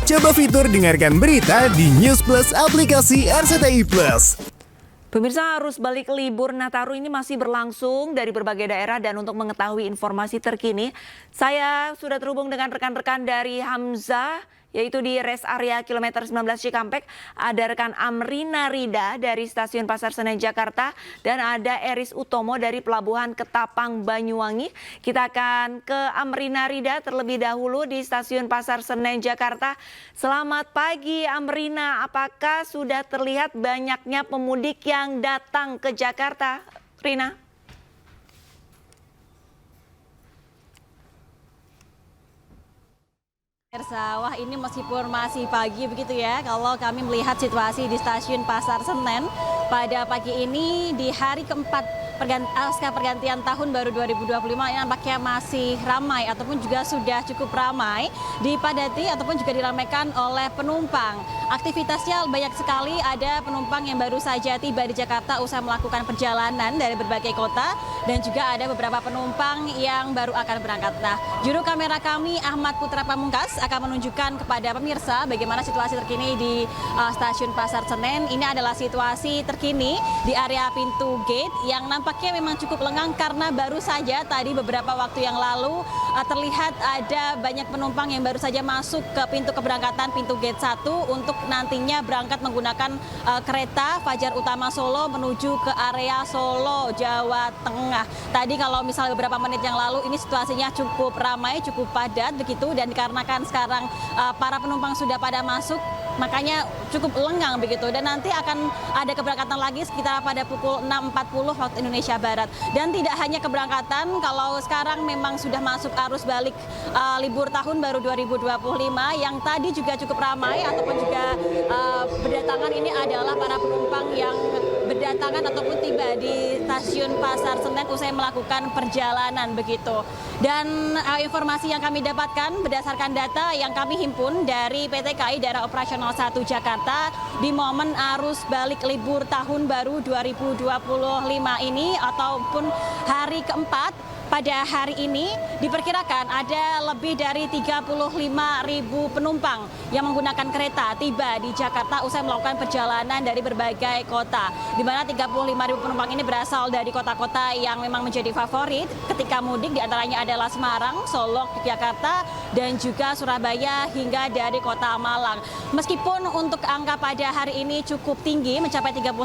Coba fitur dengarkan berita di News Plus aplikasi RCTI Plus. Pemirsa, arus balik libur Nataru ini masih berlangsung dari berbagai daerah, dan untuk mengetahui informasi terkini, saya sudah terhubung dengan rekan-rekan dari Hamzah, yaitu di rest area kilometer 19 Cikampek. Ada rekan Amrina Rida dari Stasiun Pasar Senen Jakarta, dan ada Eris Utomo dari Pelabuhan Ketapang Banyuwangi. Kita akan ke Amrina Rida terlebih dahulu di Stasiun Pasar Senen Jakarta. Selamat pagi Amrina, apakah sudah terlihat banyaknya pemudik yang datang ke Jakarta, Rina? Wah, ini meskipun masih pagi begitu ya, kalau kami melihat situasi di Stasiun Pasar Senen pada pagi ini di hari keempat pasca pergantian tahun baru 2025 ini nampaknya masih ramai ataupun juga sudah cukup ramai, dipadati ataupun juga diramaikan oleh penumpang. Aktivitasnya banyak sekali, ada penumpang yang baru saja tiba di Jakarta usai melakukan perjalanan dari berbagai kota, dan juga ada beberapa penumpang yang baru akan berangkat. Nah, juru kamera kami Ahmad Putra Pamungkas akan menunjukkan kepada pemirsa bagaimana situasi terkini di Stasiun Pasar Senen. Ini adalah situasi terkini di area pintu gate yang nampaknya memang cukup lengang karena baru saja tadi beberapa waktu yang lalu terlihat ada banyak penumpang yang baru saja masuk ke pintu keberangkatan, pintu gate 1 untuk nantinya berangkat menggunakan kereta Fajar Utama Solo menuju ke area Solo, Jawa Tengah. Tadi kalau misalnya beberapa menit yang lalu ini situasinya cukup ramai, cukup padat begitu, dan dikarenakan sekarang para penumpang sudah pada masuk, makanya cukup lengang begitu, dan nanti akan ada keberangkatan lagi sekitar pada pukul 6.40 waktu Indonesia Barat. Dan tidak hanya keberangkatan, kalau sekarang memang sudah masuk arus balik libur tahun baru 2025 yang tadi juga cukup ramai ataupun juga berdatangan. Ini adalah para penumpang yang berdatangan ataupun tiba di Stasiun Pasar Senen usai melakukan perjalanan begitu. Dan informasi yang kami dapatkan berdasarkan data yang kami himpun dari PT KAI Daerah Operasional 1 Jakarta, di momen arus balik libur tahun baru 2025 ini ataupun hari keempat, pada hari ini diperkirakan ada lebih dari 35.000 penumpang yang menggunakan kereta tiba di Jakarta usai melakukan perjalanan dari berbagai kota, di mana 35.000 penumpang ini berasal dari kota-kota yang memang menjadi favorit ketika mudik, diantaranya adalah Semarang, Solo, Yogyakarta, dan juga Surabaya hingga dari kota Malang. Meskipun untuk angka pada hari ini cukup tinggi mencapai 35.000,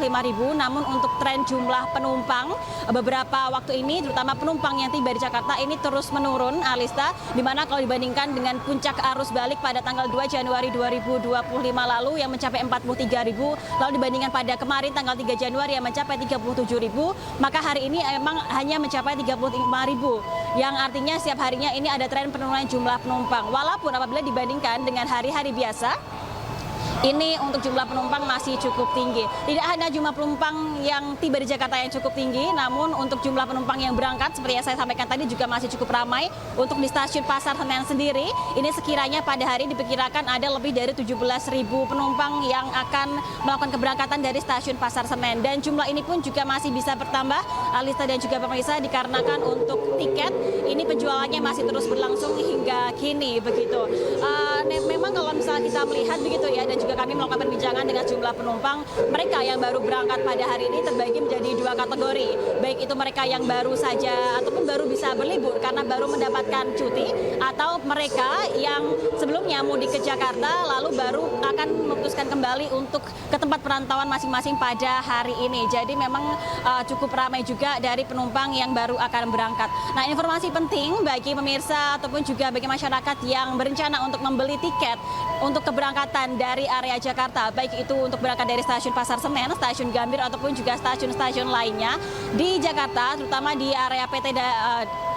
namun untuk tren jumlah penumpang beberapa waktu ini, terutama penumpang yang tiba di Jakarta ini terus menurun, Alista, di mana kalau dibandingkan dengan puncak arus balik pada tanggal 2 Januari 2025 lalu yang mencapai 43.000, lalu dibandingkan pada kemarin tanggal 3 Januari yang mencapai 37.000, maka hari ini memang hanya mencapai 35.000, yang artinya setiap harinya ini ada tren penurunan jumlah penumpang. Walaupun apabila dibandingkan dengan hari-hari biasa, ini untuk jumlah penumpang masih cukup tinggi. Tidak hanya jumlah penumpang yang tiba di Jakarta yang cukup tinggi, namun untuk jumlah penumpang yang berangkat seperti yang saya sampaikan tadi juga masih cukup ramai. Untuk di Stasiun Pasar Senen sendiri, ini sekiranya pada hari diperkirakan ada lebih dari 17.000 penumpang yang akan melakukan keberangkatan dari Stasiun Pasar Senen. Dan jumlah ini pun juga masih bisa bertambah, Alista dan juga pemirsa, dikarenakan untuk tiket ini penjualannya masih terus berlangsung hingga kini begitu. Memang kalau misalnya kita melihat begitu ya, dan juga kami melakukan perbincangan dengan jumlah penumpang, mereka yang baru berangkat pada hari ini terbagi menjadi dua kategori, baik itu mereka yang baru saja ataupun baru bisa berlibur karena baru mendapatkan cuti, atau mereka yang sebelumnya mudik ke Jakarta lalu baru akan memutuskan kembali untuk ke tempat perantauan masing-masing pada hari ini. Jadi memang cukup ramai juga dari penumpang yang baru akan berangkat. Nah, informasi penting bagi pemirsa ataupun juga bagi masyarakat yang berencana untuk membeli tiket untuk keberangkatan dari area Jakarta, baik itu untuk berangkat dari Stasiun Pasar Senen, Stasiun Gambir, ataupun juga stasiun-stasiun lainnya di Jakarta, terutama di area PT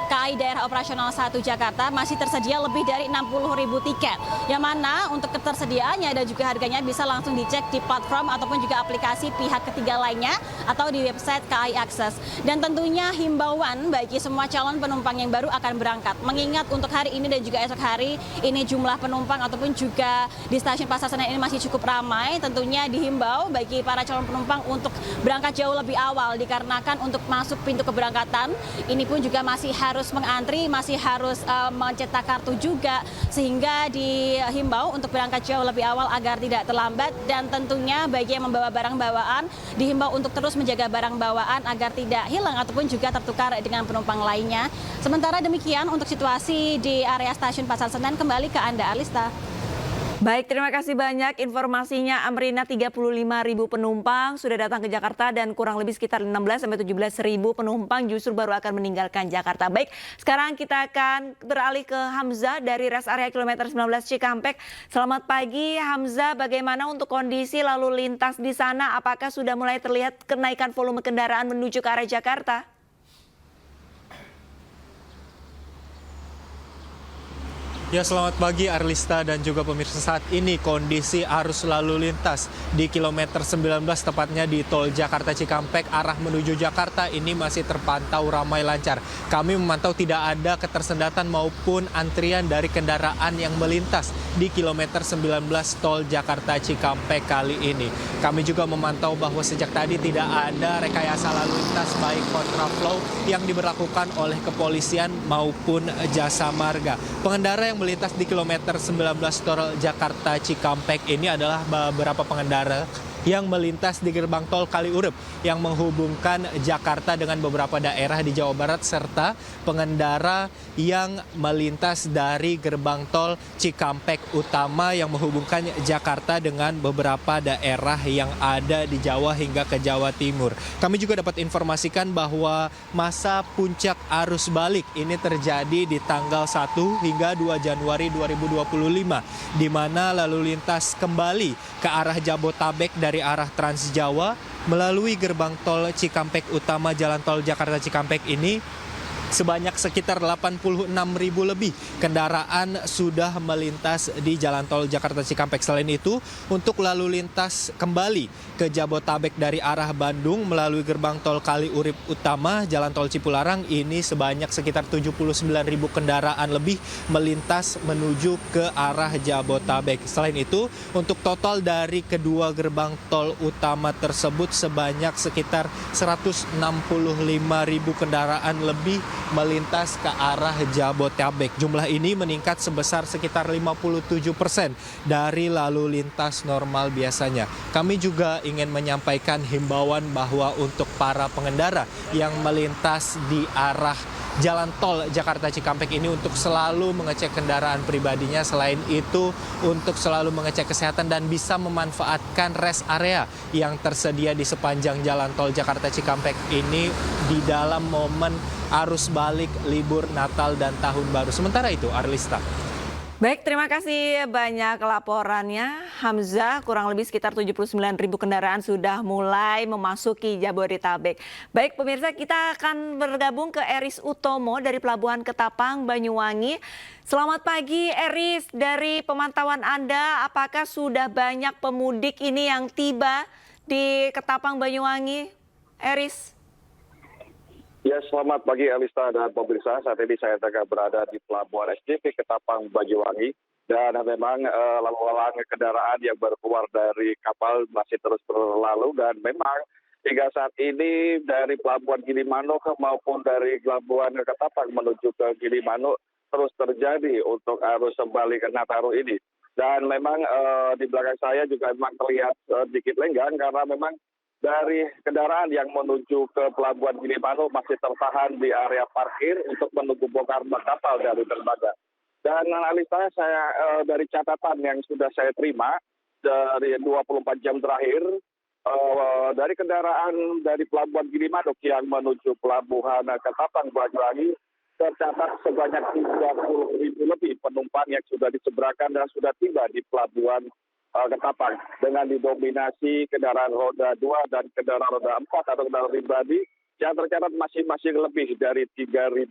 KAI Daerah Operasional 1 Jakarta, masih tersedia lebih dari 60.000 tiket, yang mana untuk ketersediaannya dan juga harganya bisa langsung dicek di platform ataupun juga aplikasi pihak ketiga lainnya atau di website KAI Akses. Dan tentunya himbauan bagi semua calon penumpang yang baru akan berangkat, mengingat untuk hari ini dan juga esok hari ini jumlah penumpang ataupun juga di Stasiun Pasar Senen ini masih cukup ramai. Tentunya dihimbau bagi para calon penumpang untuk berangkat jauh lebih awal, dikarenakan untuk masuk pintu keberangkatan ini pun juga masih harus harus mengantri, masih harus mencetak kartu juga, sehingga dihimbau untuk berangkat jauh lebih awal agar tidak terlambat, dan tentunya bagi yang membawa barang bawaan dihimbau untuk terus menjaga barang bawaan agar tidak hilang ataupun juga tertukar dengan penumpang lainnya. Sementara demikian untuk situasi di area stasiun Pasar Senen, kembali ke Anda, Alista. Baik, terima kasih banyak informasinya Amrina. 35.000 penumpang sudah datang ke Jakarta dan kurang lebih sekitar 16-17.000 penumpang justru baru akan meninggalkan Jakarta. Baik, sekarang kita akan beralih ke Hamzah dari rest area kilometer 19 Cikampek. Selamat pagi Hamzah, bagaimana untuk kondisi lalu lintas di sana? Apakah sudah mulai terlihat kenaikan volume kendaraan menuju ke arah Jakarta? Ya, selamat pagi Arlista dan juga pemirsa. Saat ini kondisi arus lalu lintas di kilometer 19 tepatnya di tol Jakarta Cikampek arah menuju Jakarta ini masih terpantau ramai lancar. Kami memantau tidak ada ketersendatan maupun antrian dari kendaraan yang melintas di kilometer 19 tol Jakarta Cikampek kali ini. Kami juga memantau bahwa sejak tadi tidak ada rekayasa lalu lintas baik kontraflow yang diberlakukan oleh kepolisian maupun jasa marga. Pengendara yang melintas di kilometer 19 tol Jakarta Cikampek ini adalah beberapa pengendara yang melintas di gerbang tol Kaliurip yang menghubungkan Jakarta dengan beberapa daerah di Jawa Barat, serta pengendara yang melintas dari gerbang tol Cikampek Utama yang menghubungkan Jakarta dengan beberapa daerah yang ada di Jawa hingga ke Jawa Timur. Kami juga dapat informasikan bahwa masa puncak arus balik ini terjadi di tanggal 1 hingga 2 Januari 2025, di mana lalu lintas kembali ke arah Jabotabek dari arah Trans Jawa melalui gerbang tol Cikampek Utama Jalan Tol Jakarta Cikampek ini sebanyak sekitar 86.000 lebih kendaraan sudah melintas di Jalan Tol Jakarta Cikampek. Selain itu, untuk lalu lintas kembali ke Jabotabek dari arah Bandung melalui gerbang tol Kaliurip Utama Jalan Tol Cipularang ini sebanyak sekitar 79.000 kendaraan lebih melintas menuju ke arah Jabotabek. Selain itu, untuk total dari kedua gerbang tol utama tersebut sebanyak sekitar 165.000 kendaraan lebih melintas ke arah Jabotabek. Jumlah ini meningkat sebesar sekitar 57% dari lalu lintas normal biasanya. Kami juga ingin menyampaikan himbauan bahwa untuk para pengendara yang melintas di arah Jalan Tol Jakarta Cikampek ini untuk selalu mengecek kendaraan pribadinya. Selain itu, untuk selalu mengecek kesehatan dan bisa memanfaatkan rest area yang tersedia di sepanjang Jalan Tol Jakarta Cikampek ini di dalam momen arus balik libur Natal dan Tahun Baru. Sementara itu, Arlista. Baik, terima kasih banyak laporannya Hamzah. Kurang lebih sekitar 79.000 kendaraan sudah mulai memasuki Jabodetabek. Baik pemirsa, kita akan bergabung ke Eris Utomo dari Pelabuhan Ketapang, Banyuwangi. Selamat pagi Eris, dari pemantauan Anda apakah sudah banyak pemudik ini yang tiba di Ketapang, Banyuwangi? Eris. Ya, selamat pagi Alista dan pemirsa. Saat ini saya tengah berada di Pelabuhan SJP Ketapang, Banyuwangi. Dan memang lalu lalang kendaraan yang baru keluar dari kapal masih terus berlalu. Dan memang hingga saat ini dari Pelabuhan Gilimanuk maupun dari Pelabuhan Ketapang menuju ke Gilimanuk terus terjadi untuk arus balik Nataru ini. Dan memang di belakang saya juga memang terlihat sedikit lenggang karena memang dari kendaraan yang menuju ke Pelabuhan Gilimanuk masih tertahan di area parkir untuk menunggu bongkar kapal dari dermaga. Dan analisa saya dari catatan yang sudah saya terima dari 24 jam terakhir, dari kendaraan dari Pelabuhan Gilimanuk yang menuju Pelabuhan Ketapang, Banyuwangi tercatat sebanyak 30.000 lebih penumpang yang sudah diseberangkan dan sudah tiba di Pelabuhan Ketapang dengan didominasi kendaraan roda 2 dan kendaraan roda 4 atau kendaraan pribadi yang tercatat masing-masing lebih dari 3.000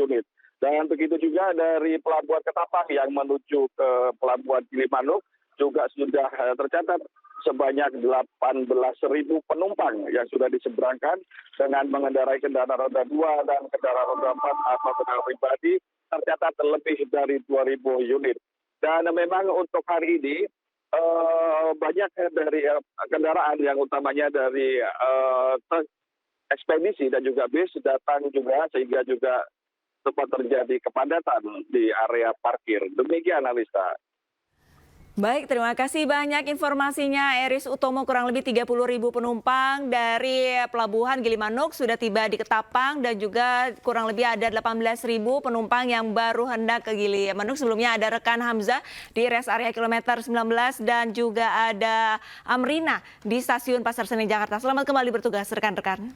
unit. Dan begitu juga dari Pelabuhan Ketapang yang menuju ke Pelabuhan Gilimanuk juga sudah tercatat sebanyak 18.000 penumpang yang sudah diseberangkan dengan mengendarai kendaraan roda 2 dan kendaraan roda 4 atau kendaraan pribadi tercatat lebih dari 2.000 unit. Dan memang untuk hari ini banyak dari kendaraan yang utamanya dari ekspedisi dan juga bis datang juga, sehingga juga sempat terjadi kepadatan di area parkir. Demikian, Alista. Baik, terima kasih banyak informasinya Eris Utomo. Kurang lebih 30.000 penumpang dari Pelabuhan Gilimanuk sudah tiba di Ketapang dan juga kurang lebih ada 18.000 penumpang yang baru hendak ke Gilimanuk. Sebelumnya ada rekan Hamzah di rest area kilometer 19 dan juga ada Amrina di stasiun Pasar Senen Jakarta. Selamat kembali bertugas rekan-rekan.